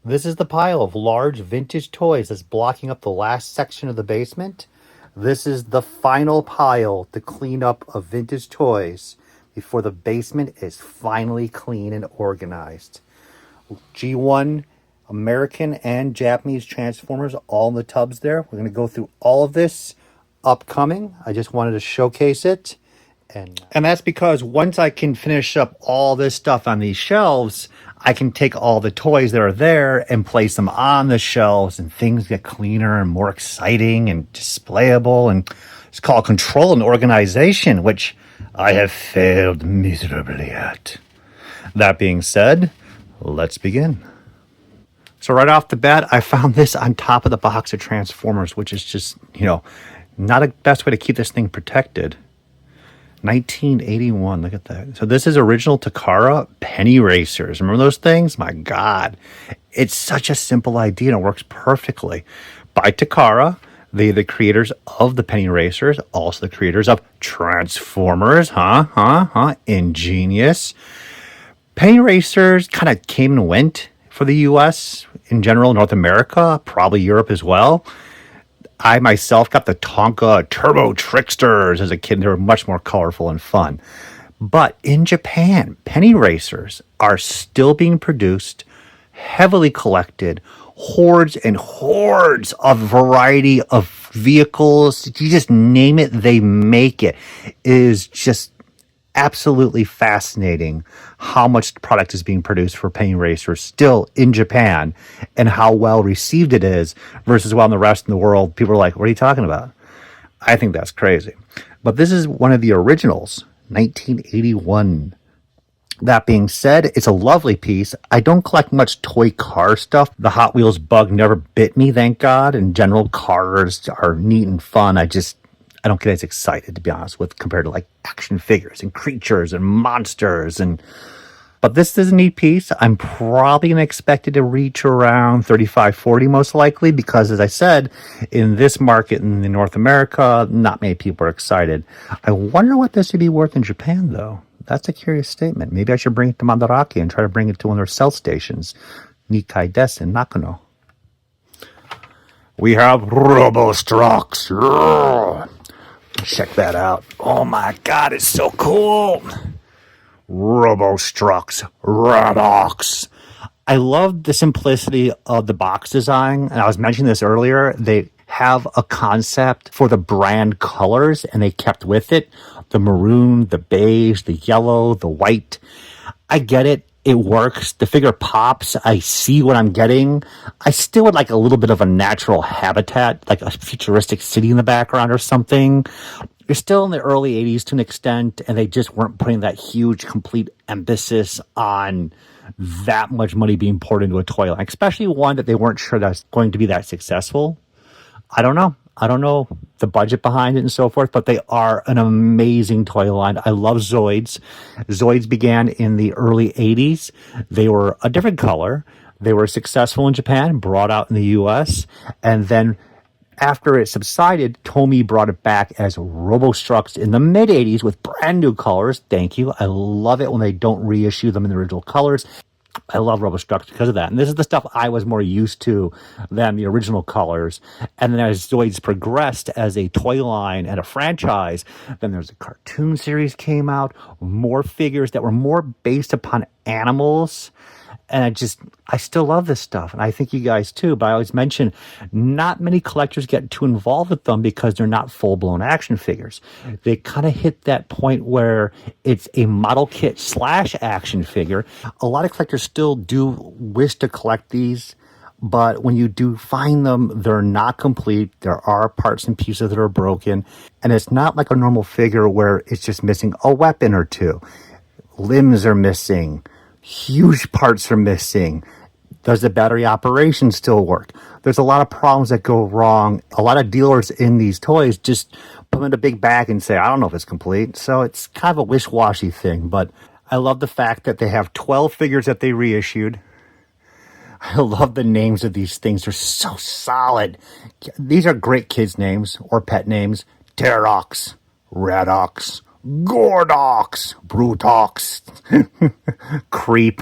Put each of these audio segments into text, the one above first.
This is the pile of large vintage toys that's blocking up the last section of the basement. This is the final pile to clean up of vintage toys before the basement is finally clean and organized. G1 American and Japanese Transformers all in the tubs there. We're going to go through all of this upcoming. I just wanted to showcase it. And that's because once I can finish up all this stuff on these shelves, I can take all the toys that are there and place them on the shelves, and things get cleaner and more exciting and displayable. And it's called control and organization, which I have failed miserably at. That being said, let's begin. So right off the bat, I found this on top of the box of Transformers, which is just, not a best way to keep this thing protected. 1981, look at that. So this is original Takara penny racers. Remember those things? My God. It's such a simple idea and it works perfectly. By Takara, the creators of the penny racers, also the creators of Transformers. Ingenious. Penny racers kind of came and went for the US in general, North America, probably Europe as well. I myself got the Tonka Turbo Tricksters as a kid. They were much more colorful and fun. But in Japan, penny racers are still being produced, heavily collected, hordes and hordes of variety of vehicles. You just name it, they make it. It is just absolutely fascinating how much product is being produced for penny racers still in Japan and how well received it is versus while in the rest of the world people are like, what are you talking about? I think that's crazy. But this is one of the originals, 1981. That being said, it's a lovely piece. I don't collect much toy car stuff. The Hot Wheels bug never bit me, thank God. In general, cars are neat and fun. I don't get as excited, to be honest with, compared to like action figures and creatures and monsters. But this is a neat piece. I'm probably going to expect it to reach around 35, 40 most likely, because as I said, in this market in North America, not many people are excited. I wonder what this would be worth in Japan, though. That's a curious statement. Maybe I should bring it to Mandarake and try to bring it to one of their sell stations, Nikkei Des in Nakano. We have Robo Strux. Check that out. Oh my God, it's so cool. Robo Strux, Robotch. I love the simplicity of the box design. And I was mentioning this earlier. They have a concept for the brand colors and they kept with it. The maroon, the beige, the yellow, the white. I get it. It works. The figure pops. I see what I'm getting. I still would like a little bit of a natural habitat, like a futuristic city in the background or something. You're still in the early 80s to an extent, and they just weren't putting that huge, complete emphasis on that much money being poured into a toy line, especially one that they weren't sure that's going to be that successful. I don't know the budget behind it and so forth, but they are an amazing toy line. I love Zoids. Zoids began in the early 80s. They were a different color. They were successful in Japan, brought out in the US, and then after it subsided, Tomy brought it back as Robo Strux in the mid-80s with brand new colors. Thank you. I love it when they don't reissue them in the original colors. I love Robo Strux because of that. And this is the stuff I was more used to than the original colors. And then as Zoids progressed as a toy line and a franchise, then there's a cartoon series came out, more figures that were more based upon animals. And I still love this stuff. And I think you guys too. But I always mention not many collectors get too involved with them because they're not full-blown action figures. They kind of hit that point where it's a model kit / action figure. A lot of collectors still do wish to collect these. But when you do find them, they're not complete. There are parts and pieces that are broken. And it's not like a normal figure where it's just missing a weapon or two. Limbs are missing. Huge parts are missing. Does the battery operation still work? There's a lot of problems that go wrong. A lot of dealers in these toys just put them in a big bag and say, I don't know if it's complete. So it's kind of a wish-washy thing. But I love the fact that they have 12 figures that they reissued. I love the names of these things. They're so solid. These are great kids' names or pet names. TRex, Radox, Gordox, Brutox, Creep,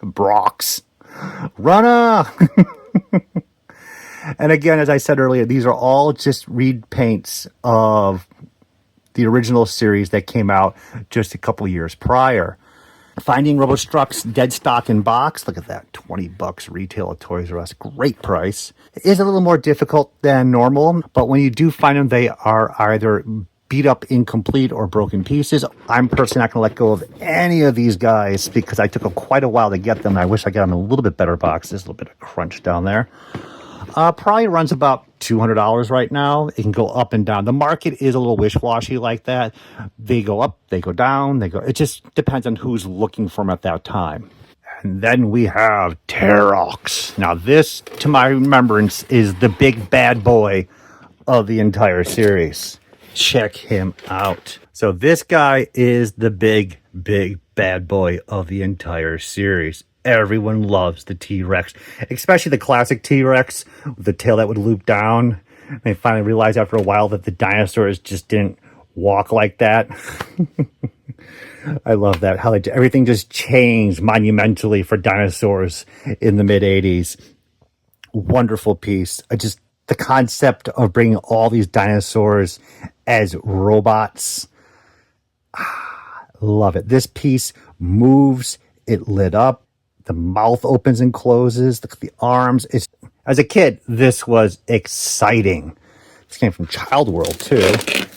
Brox. Runner! And again, as I said earlier, these are all just repaints of the original series that came out just a couple years prior. Finding Robo Strux dead stock in box, look at that, $20 retail at Toys R Us, great price. It is a little more difficult than normal, but when you do find them, they are either beat up, incomplete, or broken pieces. I'm personally not going to let go of any of these guys because I took quite a while to get them. I wish I got them in a little bit better boxes, a little bit of crunch down there. Probably runs about $200 right now. It can go up and down. The market is a little wish-washy like that. They go up, they go down, they go. It just depends on who's looking for them at that time. And then we have TRex. Now this, to my remembrance, is the big bad boy of the entire series. Check him out. So this guy is the big bad boy of the entire series. Everyone loves the T-Rex, especially the classic T-Rex with the tail that would loop down. They finally realized after a while that the dinosaurs just didn't walk like that. I love that, how everything just changed monumentally for dinosaurs in the mid-'80s. Wonderful piece. The concept of bringing all these dinosaurs as robots. Love it. This piece moves. It lit up. The mouth opens and closes. The arms. As a kid, this was exciting. This came from Child World, too.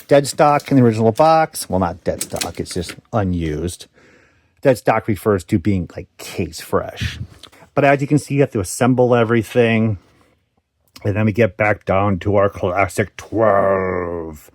Dead stock in the original box. Well, not dead stock. It's just unused. Dead stock refers to being like case fresh. But as you can see, you have to assemble everything. And then we get back down to our classic 12.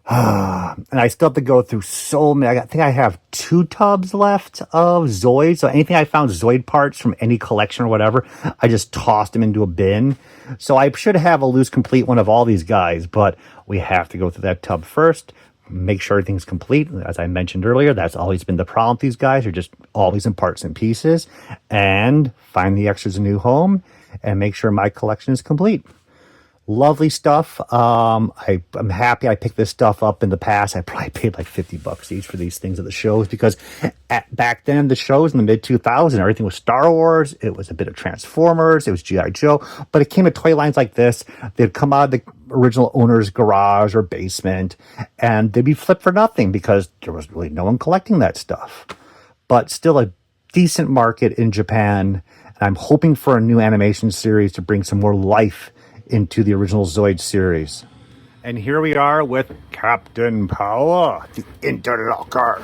And I still have to go through so many. I think I have 2 tubs left of Zoids. So anything I found Zoid parts from any collection or whatever, I just tossed them into a bin. So I should have a loose complete one of all these guys, but we have to go through that tub first, make sure everything's complete. As I mentioned earlier, that's always been the problem with these guys. They're just always in parts and pieces. And find the extras a new home and make sure my collection is complete. Lovely stuff. I'm happy I picked this stuff up in the past. I probably paid like $50 each for these things at the shows because back then, the shows in the mid-2000s, everything was Star Wars. It was a bit of Transformers. It was G.I. Joe. But it came in toy lines like this. They'd come out of the original owner's garage or basement, and they'd be flipped for nothing because there was really no one collecting that stuff. But still a decent market in Japan. And I'm hoping for a new animation series to bring some more life into the original Zoid series. And here we are with Captain Power, the Interlocker.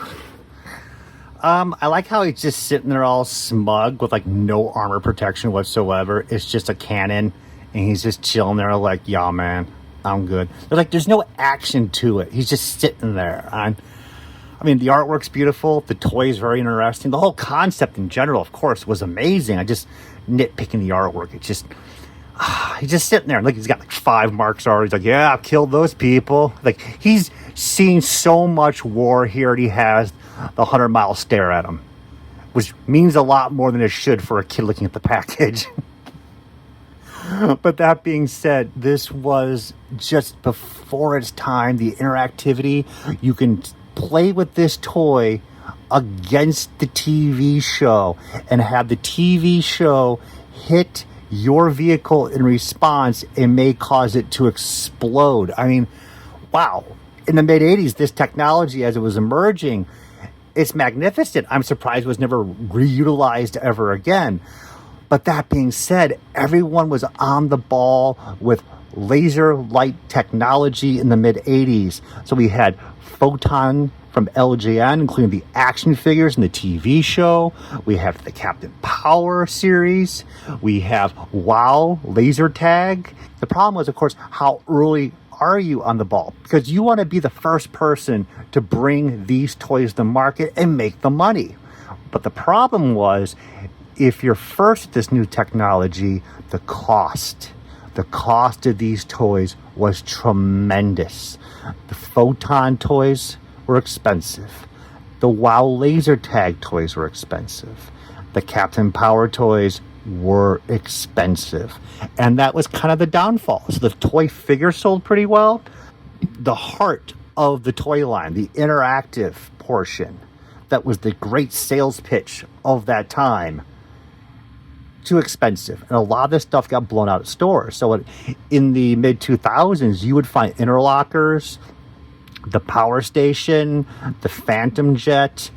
I like how he's just sitting there all smug with like no armor protection whatsoever. It's just a cannon, and he's just chilling there like, yeah, man, I'm good. There's no action to it. He's just sitting there. I mean, the artwork's beautiful. The toy's very interesting. The whole concept in general, of course, was amazing. I just nitpicking the artwork. It's just... he's just sitting there. Like, he's got like 5 marks already. He's like, yeah, I've killed those people. Like, he's seen so much war. He already has the 100-mile stare at him, which means a lot more than it should for a kid looking at the package. But that being said, this was just before its time. The interactivity, you can play with this toy against the TV show and have the TV show hit your vehicle in response and may cause it to explode. I mean, wow. In the mid-'80s, this technology, as it was emerging, it's magnificent. I'm surprised it was never reutilized ever again. But that being said, everyone was on the ball with laser light technology in the mid-'80s. So we had Photon from LJN, including the action figures in the TV show. We have the Captain Power series. We have WOW laser tag. The problem was, of course, how early are you on the ball? Because you want to be the first person to bring these toys to market and make the money. But the problem was, if you're first at this new technology, the cost of these toys was tremendous. The Photon toys were expensive. The WOW laser tag toys were expensive. The Captain Power toys were expensive. And that was kind of the downfall. So the toy figure sold pretty well. The heart of the toy line, the interactive portion, that was the great sales pitch of that time, too expensive. And a lot of this stuff got blown out at stores. So in the mid-2000s, you would find interlockers, the Power Station, the Phantom Jet,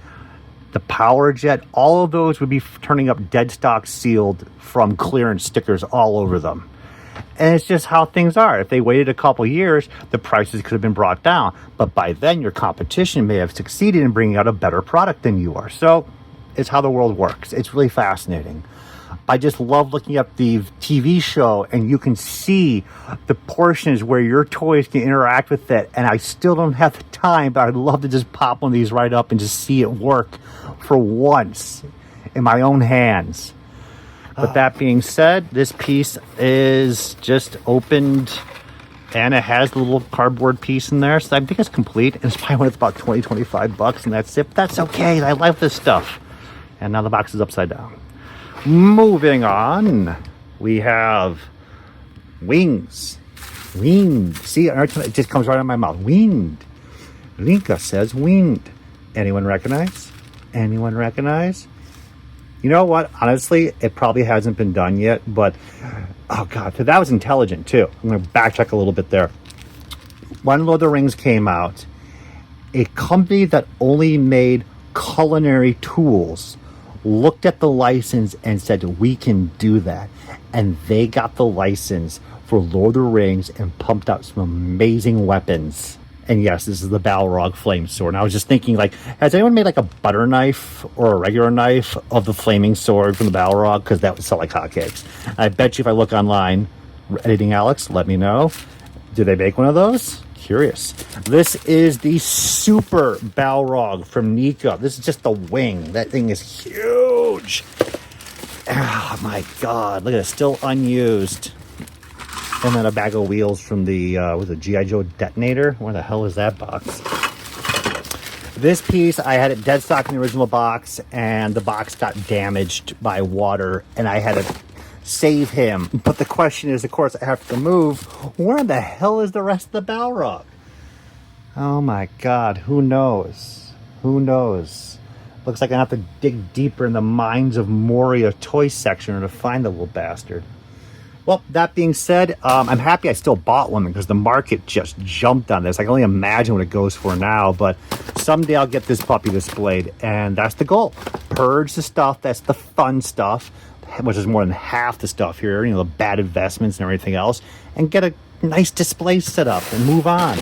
the Power Jet, all of those would be turning up dead stock sealed from clearance stickers all over them. And it's just how things are. If they waited a couple years, the prices could have been brought down. But by then, your competition may have succeeded in bringing out a better product than you are. So it's how the world works. It's really fascinating. I just love looking at the TV show, and you can see the portions where your toys can interact with it. And I still don't have the time, but I'd love to just pop one of these right up and just see it work for once in my own hands. But that being said, this piece is just opened, and it has the little cardboard piece in there. So I think it's complete. And it's probably when it's about 20, 25 bucks, and that's it. But that's okay. I love this stuff. And now the box is upside down. Moving on, we have wings. Winged. See, it just comes right out of my mouth. Winged. Linka says winged. Anyone recognize? Anyone recognize? You know what? Honestly, it probably hasn't been done yet, but oh god, that was intelligent too. I'm going to backtrack a little bit there. When Lord of the Rings came out, a company that only made culinary tools looked at the license and said, we can do that. And they got the license for Lord of the Rings and pumped out some amazing weapons. And yes, this is the Balrog flame sword. And I was just thinking, like, has anyone made like a butter knife or a regular knife of the flaming sword from the Balrog? Because that would sell like hotcakes. I bet you if I look online, editing Alex, let me know. Do they make one of those? Curious. This is the Super Balrog from Nika. This is just the wing. That thing is huge. Oh my god. Look at it. Still unused. And then a bag of wheels from the was it G.I. Joe detonator? Where the hell is that box? This piece, I had it dead stock in the original box, and the box got damaged by water, and I had to save him. But the question is, of course, I have to move. Where the hell is the rest of the Balrog? Oh my god, who knows? Who knows? Looks like I have to dig deeper in the Mines of Moria toy section to find the little bastard. Well, that being said, I'm happy I still bought one because the market just jumped on this. I can only imagine what it goes for now, but someday I'll get this puppy displayed, and that's the goal. Purge the stuff, that's the fun stuff, which is more than half the stuff here, you know, the bad investments and everything else, and get a nice display set up and move on.